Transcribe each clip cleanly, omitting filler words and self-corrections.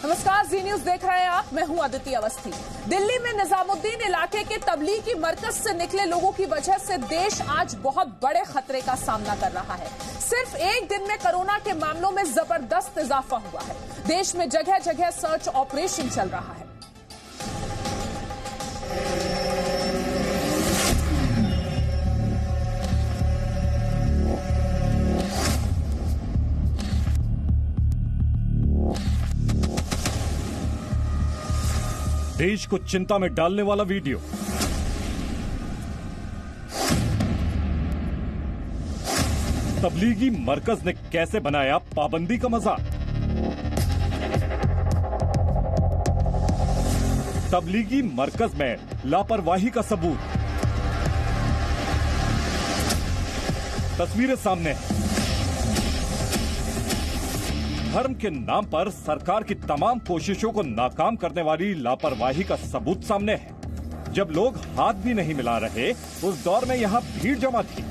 नमस्कार, जी न्यूज देख रहे हैं आप। मैं हूं अदिति अवस्थी। दिल्ली में निजामुद्दीन इलाके के तबलीगी मरकज से निकले लोगों की वजह से देश आज बहुत बड़े खतरे का सामना कर रहा है। सिर्फ एक दिन में कोरोना के मामलों में जबरदस्त इजाफा हुआ है। देश में जगह जगह सर्च ऑपरेशन चल रहा है। देश को चिंता में डालने वाला वीडियो। तबलीगी मरकज ने कैसे बनाया पाबंदी का मजाक। तबलीगी मरकज में लापरवाही का सबूत। तस्वीरें सामने हैं। धर्म के नाम पर सरकार की तमाम कोशिशों को नाकाम करने वाली लापरवाही का सबूत सामने है। जब लोग हाथ भी नहीं मिला रहे, उस दौर में यहां भीड़ जमा थी।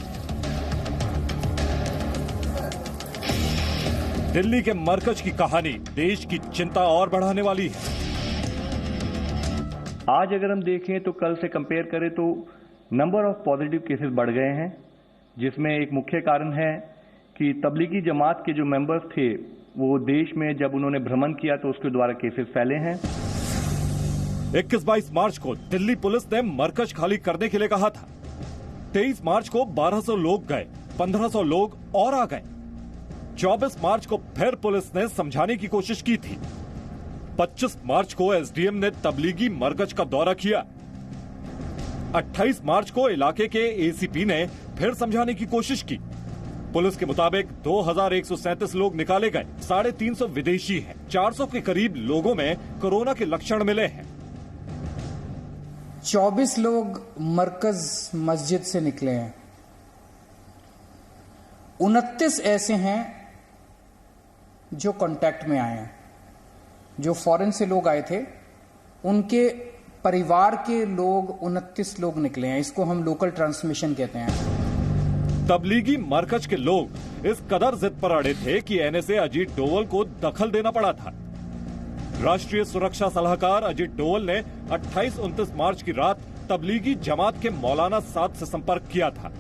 दिल्ली के मरकज की कहानी देश की चिंता और बढ़ाने वाली है। आज अगर हम देखें तो कल से कंपेयर करें तो नंबर ऑफ पॉजिटिव केसेस बढ़ गए हैं, जिसमें एक मुख्य कारण है कि तबलीगी जमात के जो मेंबर्स थे वो देश में जब उन्होंने भ्रमण किया तो उसके द्वारा केसेस फैले हैं। 21-22 मार्च को दिल्ली पुलिस ने मरकज खाली करने के लिए कहा था। 23 मार्च को 1200 लोग गए, 1500 लोग और आ गए। 24 मार्च को फिर पुलिस ने समझाने की कोशिश की थी। 25 मार्च को एसडीएम ने तबलीगी मरकज का दौरा किया। 28 मार्च को इलाके के एसीपी ने फिर समझाने की कोशिश की। पुलिस के मुताबिक 2137 लोग निकाले गए। 350 विदेशी हैं। 400 के करीब लोगों में कोरोना के लक्षण मिले हैं। 24 लोग मरकज मस्जिद से निकले हैं। 29 ऐसे हैं जो कांटेक्ट में आए हैं। जो फॉरेन से लोग आए थे उनके परिवार के लोग 29 लोग निकले हैं। इसको हम लोकल ट्रांसमिशन कहते हैं। तबलीगी मरकज के लोग इस कदर जिद पर अड़े थे कि एनएसए अजीत डोवल को दखल देना पड़ा था। राष्ट्रीय सुरक्षा सलाहकार अजीत डोवल ने 28-29 मार्च की रात तबलीगी जमात के मौलाना साद से संपर्क किया था।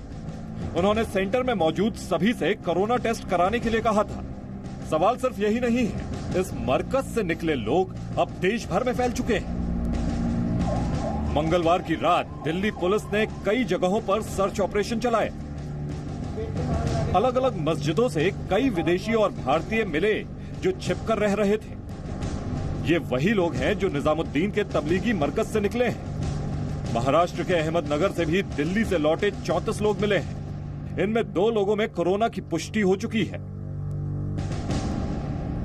उन्होंने सेंटर में मौजूद सभी से कोरोना टेस्ट कराने के लिए कहा था। सवाल सिर्फ यही नहीं है, इस मरकज से निकले लोग अब देश भर में फैल चुके हैं। मंगलवार की रात दिल्ली पुलिस ने कई जगहों पर सर्च ऑपरेशन चलाए। अलग अलग मस्जिदों से कई विदेशी और भारतीय मिले जो छिपकर रह रहे थे। ये वही लोग हैं जो निजामुद्दीन के तबलीगी मरकज से निकले हैं। महाराष्ट्र के अहमदनगर से भी दिल्ली से लौटे 34 लोग मिले हैं। इनमें 2 लोगों में कोरोना की पुष्टि हो चुकी है।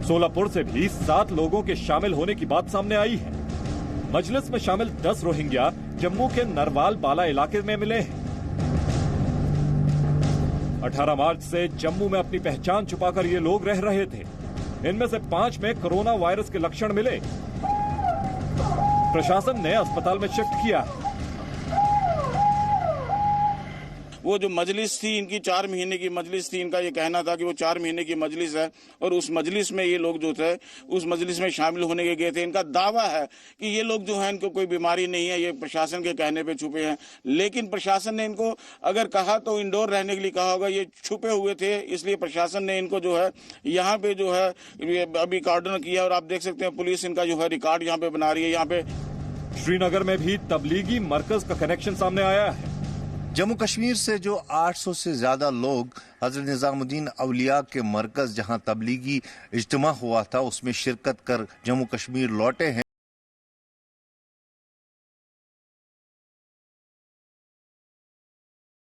सोलापुर से भी 7 लोगों के शामिल होने की बात सामने आई है। मजलिस में शामिल 10 रोहिंग्या जम्मू के नरवाल बाला इलाके में मिले हैं। 18 मार्च से जम्मू में अपनी पहचान छुपाकर ये लोग रह रहे थे। इनमें से 5 में कोरोना वायरस के लक्षण मिले। प्रशासन ने अस्पताल में शिफ्ट किया है। वो जो मजलिस थी इनकी 4 महीने की मजलिस थी। इनका ये कहना था कि वो 4 महीने की मजलिस है और उस मजलिस में ये लोग जो थे उस मजलिस में शामिल होने के गए थे। इनका दावा है कि ये लोग जो है इनको कोई बीमारी नहीं है, ये प्रशासन के कहने पे छुपे हैं। लेकिन प्रशासन ने इनको अगर कहा तो इंडोर रहने के लिए कहा होगा। ये छुपे हुए थे, इसलिए प्रशासन ने इनको जो है यहाँ पे जो है अभी कार्डन किया। और आप देख सकते हैं पुलिस इनका जो है रिकॉर्ड यहाँ पे बना रही है। यहाँ पे श्रीनगर में भी तबलीगी मरकज का कनेक्शन सामने आया है। जम्मू कश्मीर से जो 800 से ज्यादा लोग हजरत निजामुद्दीन अवलिया के मरकज जहां तबलीगी इज्तिमा हुआ था उसमें शिरकत कर जम्मू कश्मीर लौटे हैं।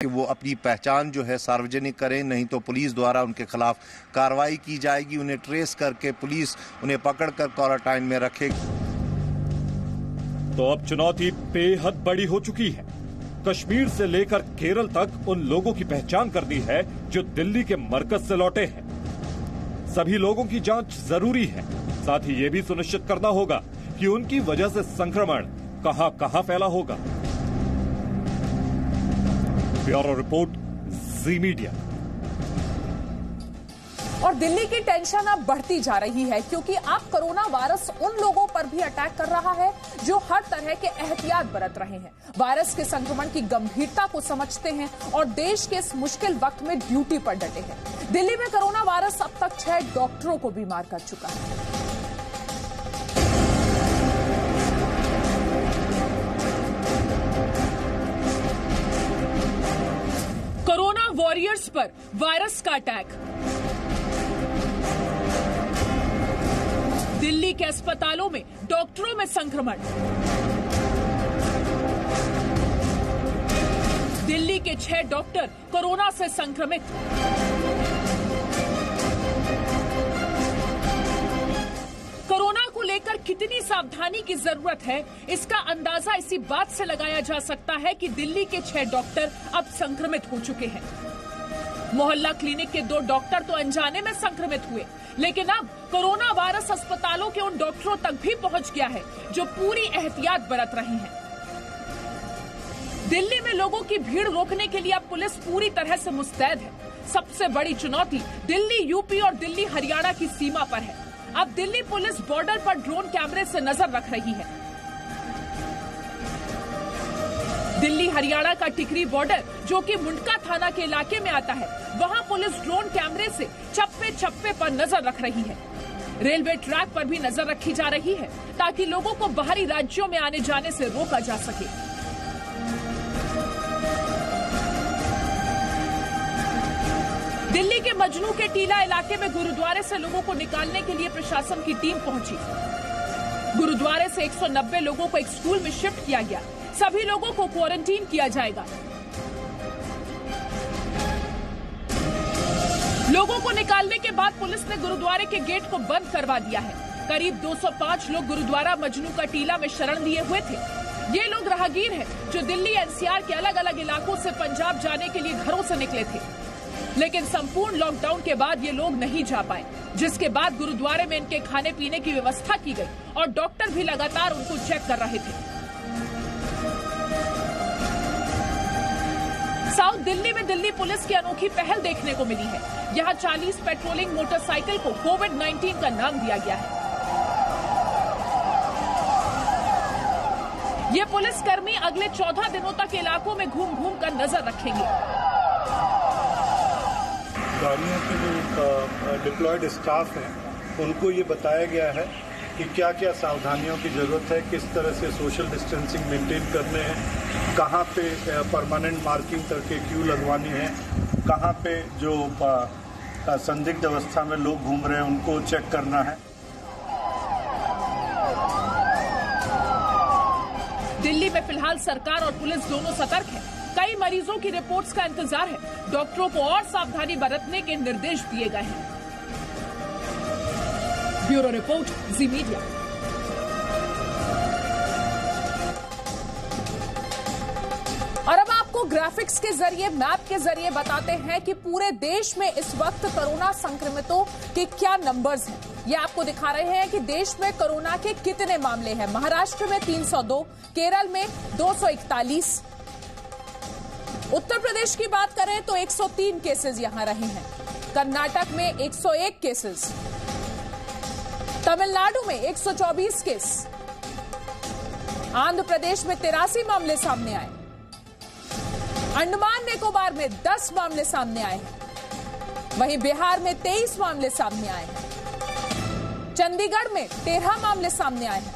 कि वो अपनी पहचान जो है सार्वजनिक करें, नहीं तो पुलिस द्वारा उनके खिलाफ कार्रवाई की जाएगी। उन्हें ट्रेस करके पुलिस उन्हें पकड़कर क्वारंटाइन में रखेगी। तो अब चुनौती बेहद बड़ी हो चुकी है। कश्मीर से लेकर केरल तक उन लोगों की पहचान करनी है जो दिल्ली के मरकज से लौटे हैं। सभी लोगों की जांच जरूरी है। साथ ही ये भी सुनिश्चित करना होगा कि उनकी वजह से संक्रमण कहां फैला होगा। ब्यूरो रिपोर्ट, जी मीडिया। और दिल्ली की टेंशन अब बढ़ती जा रही है क्योंकि अब कोरोना वायरस उन लोगों पर भी अटैक कर रहा है जो हर तरह के एहतियात बरत रहे हैं, वायरस के संक्रमण की गंभीरता को समझते हैं और देश के इस मुश्किल वक्त में ड्यूटी पर डटे हैं। दिल्ली में कोरोना वायरस अब तक 6 डॉक्टरों को बीमार कर चुका है। कोरोना वॉरियर्स पर वायरस का अटैक। दिल्ली के अस्पतालों में डॉक्टरों में संक्रमण। दिल्ली के 6 डॉक्टर कोरोना से संक्रमित। कोरोना को लेकर कितनी सावधानी की जरूरत है, इसका अंदाजा इसी बात से लगाया जा सकता है कि दिल्ली के 6 डॉक्टर अब संक्रमित हो चुके हैं। मोहल्ला क्लिनिक के 2 डॉक्टर तो अनजाने में संक्रमित हुए, लेकिन अब कोरोना वायरस अस्पतालों के उन डॉक्टरों तक भी पहुंच गया है जो पूरी एहतियात बरत रहे हैं। दिल्ली में लोगों की भीड़ रोकने के लिए अब पुलिस पूरी तरह से मुस्तैद है। सबसे बड़ी चुनौती दिल्ली, यूपी और दिल्ली हरियाणा की सीमा पर है। अब दिल्ली पुलिस बॉर्डर पर ड्रोन कैमरे से नजर रख रही है। दिल्ली हरियाणा का टिकरी बॉर्डर, जो कि मुंडका थाना के इलाके में आता है, वहां पुलिस ड्रोन कैमरे से चप्पे चप्पे पर नजर रख रही है। रेलवे ट्रैक पर भी नजर रखी जा रही है ताकि लोगों को बाहरी राज्यों में आने जाने से रोका जा सके। दिल्ली के मजनू के टीला इलाके में गुरुद्वारे से लोगों को निकालने के लिए प्रशासन की टीम पहुंची। गुरुद्वारे से 190 लोगों को एक स्कूल में शिफ्ट किया गया। सभी लोगों को क्वारंटीन किया जाएगा। लोगों को निकालने के बाद पुलिस ने गुरुद्वारे के गेट को बंद करवा दिया है। करीब 205 लोग गुरुद्वारा मजनू का टीला में शरण लिए हुए थे। ये लोग राहगीर हैं जो दिल्ली एनसीआर के अलग अलग इलाकों से पंजाब जाने के लिए घरों से निकले थे, लेकिन संपूर्ण लॉकडाउन के बाद ये लोग नहीं जा पाए, जिसके बाद गुरुद्वारे में इनके खाने पीने की व्यवस्था की गई और डॉक्टर भी लगातार उनको चेक कर रहे थे। साउथ दिल्ली में दिल्ली पुलिस की अनोखी पहल देखने को मिली है। यहाँ 40 पेट्रोलिंग मोटरसाइकिल को कोविड-19 का नाम दिया गया है। ये पुलिसकर्मी अगले 14 दिनों तक इलाकों में घूम घूम कर नजर रखेंगे। गाड़ियों के जो डिप्लॉयड स्टाफ हैं, उनको ये बताया गया है कि क्या क्या सावधानियों की जरूरत है, किस तरह से सोशल डिस्टेंसिंग मेंटेन करने हैं, कहाँ पे परमानेंट मार्किंग करके क्यू लगवानी है, कहाँ पे जो संदिग्ध अवस्था में लोग घूम रहे हैं उनको चेक करना है। दिल्ली में फिलहाल सरकार और पुलिस दोनों सतर्क है। कई मरीजों की रिपोर्ट्स का इंतजार है। डॉक्टरों को और सावधानी बरतने के निर्देश दिए गए हैं। ब्यूरो रिपोर्ट, जी मीडिया। और अब आपको ग्राफिक्स के जरिए, मैप के जरिए बताते हैं कि पूरे देश में इस वक्त कोरोना संक्रमितों के क्या नंबर्स हैं। ये आपको दिखा रहे हैं कि देश में कोरोना के कितने मामले हैं। महाराष्ट्र में 302, केरल में 241, उत्तर प्रदेश की बात करें तो 103 केसेस यहां रहे हैं, कर्नाटक में 101 केसेस, तमिलनाडु में 124 केस, आंध्र प्रदेश में 83 मामले सामने आए, अंडमान निकोबार में 10 मामले सामने आए हैं, वहीं बिहार में 23 मामले सामने आए हैं, चंडीगढ़ में 13 मामले सामने आए हैं,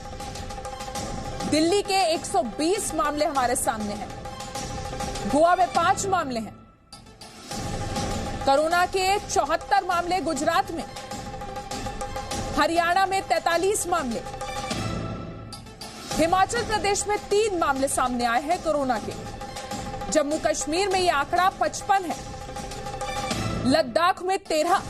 दिल्ली के 120 मामले हमारे सामने हैं, गोवा में 5 मामले हैं, कोरोना के 74 मामले गुजरात में, हरियाणा में 43 मामले, हिमाचल प्रदेश में 3 मामले सामने आए हैं कोरोना के, जम्मू कश्मीर में यह आंकड़ा 55 है, लद्दाख में 13,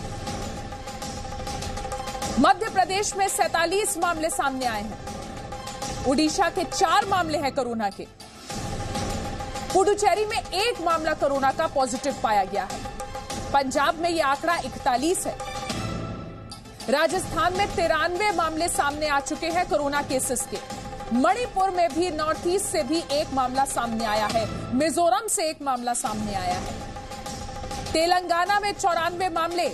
मध्य प्रदेश में 47 मामले सामने आए हैं, उड़ीसा के 4 मामले हैं कोरोना के, पुडुचेरी में 1 मामला कोरोना का पॉजिटिव पाया गया है, पंजाब में यह आंकड़ा 41 है, राजस्थान में 93 मामले सामने आ चुके हैं कोरोना केसेस के, मणिपुर में भी नॉर्थ ईस्ट से भी 1 मामला सामने आया है, मिजोरम से 1 मामला सामने आया है, तेलंगाना में 94 मामले,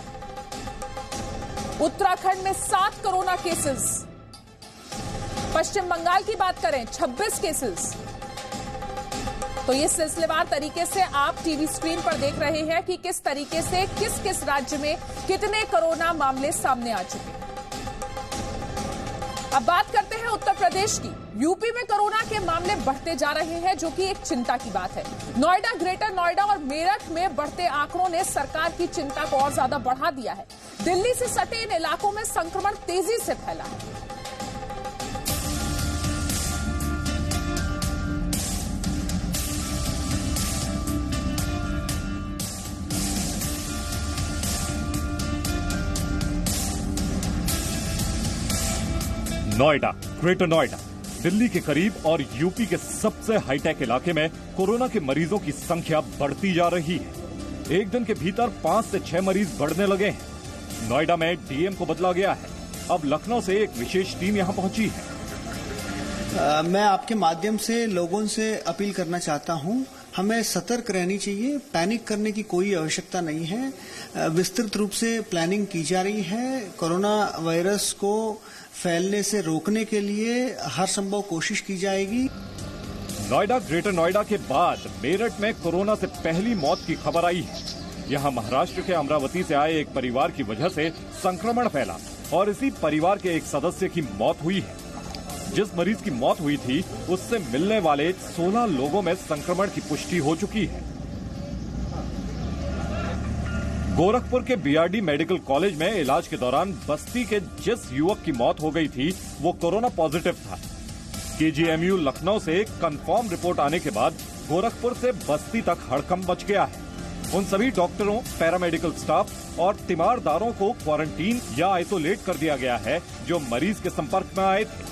उत्तराखंड में 7 कोरोना केसेस। पश्चिम बंगाल की बात करें 26 केसेस। तो ये सिलसिलेवार तरीके से आप टीवी स्क्रीन पर देख रहे हैं कि किस तरीके से किस किस राज्य में कितने कोरोना मामले सामने आ चुके हैं। अब बात करते हैं उत्तर प्रदेश की। यूपी में कोरोना के मामले बढ़ते जा रहे हैं, जो कि एक चिंता की बात है। नोएडा, ग्रेटर नोएडा और मेरठ में बढ़ते आंकड़ों ने सरकार की चिंता को और ज्यादा बढ़ा दिया है। दिल्ली से सटे इन इलाकों में संक्रमण तेजी से फैला है। नोएडा, ग्रेटर नोएडा, दिल्ली के करीब और यूपी के सबसे हाईटेक इलाके में कोरोना के मरीजों की संख्या बढ़ती जा रही है। एक दिन के भीतर 5 से 6 मरीज बढ़ने लगे हैं। नोएडा में डीएम को बदला गया है। अब लखनऊ से एक विशेष टीम यहां पहुंची है। मैं आपके माध्यम से लोगों से अपील करना चाहता हूं, हमें सतर्क रहनी चाहिए। पैनिक करने की कोई आवश्यकता नहीं है। विस्तृत रूप से प्लानिंग की जा रही है। कोरोना वायरस को फैलने से रोकने के लिए हर संभव कोशिश की जाएगी। नोएडा, ग्रेटर नोएडा के बाद मेरठ में कोरोना से पहली मौत की खबर आई है। यहां महाराष्ट्र के अमरावती से आए एक परिवार की वजह से संक्रमण फैला और इसी परिवार के एक सदस्य की मौत हुई है। जिस मरीज की मौत हुई थी उससे मिलने वाले 16 लोगों में संक्रमण की पुष्टि हो चुकी है। गोरखपुर के बीआरडी मेडिकल कॉलेज में इलाज के दौरान बस्ती के जिस युवक की मौत हो गई थी वो कोरोना पॉजिटिव था। केजीएमयू लखनऊ से कंफर्म रिपोर्ट आने के बाद गोरखपुर से बस्ती तक हड़कंप मच गया है। उन सभी डॉक्टरों, पैरामेडिकल स्टाफ और तीमारदारों को क्वारंटीन या आइसोलेट कर दिया गया है जो मरीज के संपर्क में आए थे।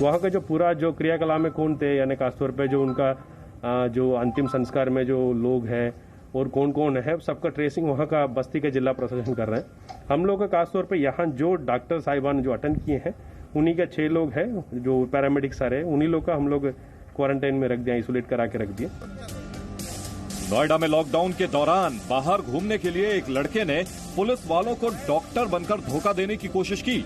वहाँ का जो पूरा जो क्रियाकलाप में कौन थे, यानी खासतौर पे जो उनका जो अंतिम संस्कार में जो लोग हैं और कौन कौन है, सबका ट्रेसिंग वहाँ का बस्ती के जिला प्रशासन कर रहे हैं। हम लोग का खासतौर पे यहाँ जो डॉक्टर साहिबान जो अटेंड किए हैं उन्हीं के 6 लोग हैं, जो पैरामेडिक्स सारे उन्हीं लोग का हम लोग क्वारंटाइन में रख दिया, आइसोलेट करा के रख दिया। नोएडा में लॉकडाउन के दौरान बाहर घूमने के लिए एक लड़के ने पुलिस वालों को डॉक्टर बनकर धोखा देने की कोशिश की।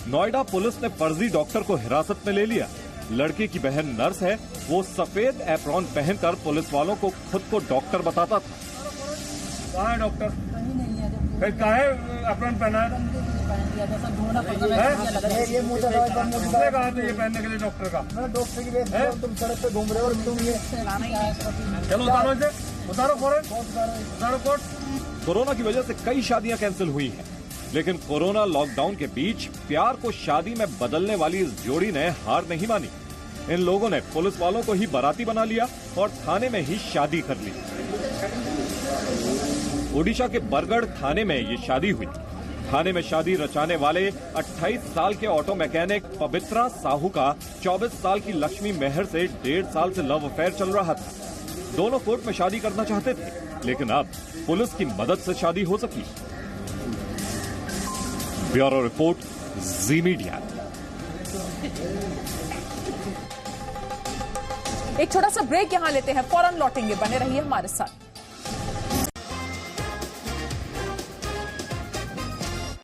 नोएडा पुलिस ने फर्जी डॉक्टर को हिरासत में ले लिया। लड़के की बहन नर्स है, वो सफेद एप्रॉन पहनकर पुलिस वालों को खुद को डॉक्टर बताता था। कहाँ है डॉक्टर? फिर काहे एप्रॉन पहना है? किसने कहा था ये पहनने के लिए डॉक्टर का? डॉक्टर की तुम सड़क पे घूम रहे हो और तुम ये चलो उतारो इसे, उतारो फौरन, उतारो कोट। कोरोना की वजह से कई शादियां कैंसिल हुई हैं, लेकिन कोरोना लॉकडाउन के बीच प्यार को शादी में बदलने वाली इस जोड़ी ने हार नहीं मानी। इन लोगों ने पुलिस वालों को ही बाराती बना लिया और थाने में ही शादी कर ली। ओडिशा के बरगढ़ थाने में ये शादी हुई। थाने में शादी रचाने वाले 28 साल के ऑटो मैकेनिक पवित्रा साहू का 24 साल की लक्ष्मी मेहर से 1.5 साल से लव अफेयर चल रहा था। दोनों कोर्ट में शादी करना चाहते थे, लेकिन अब पुलिस की मदद से शादी हो सकी। ब्यूरो रिपोर्ट, जी मीडिया। एक छोटा सा ब्रेक यहां लेते हैं, फौरन लौटेंगे, बने रहिए हमारे साथ।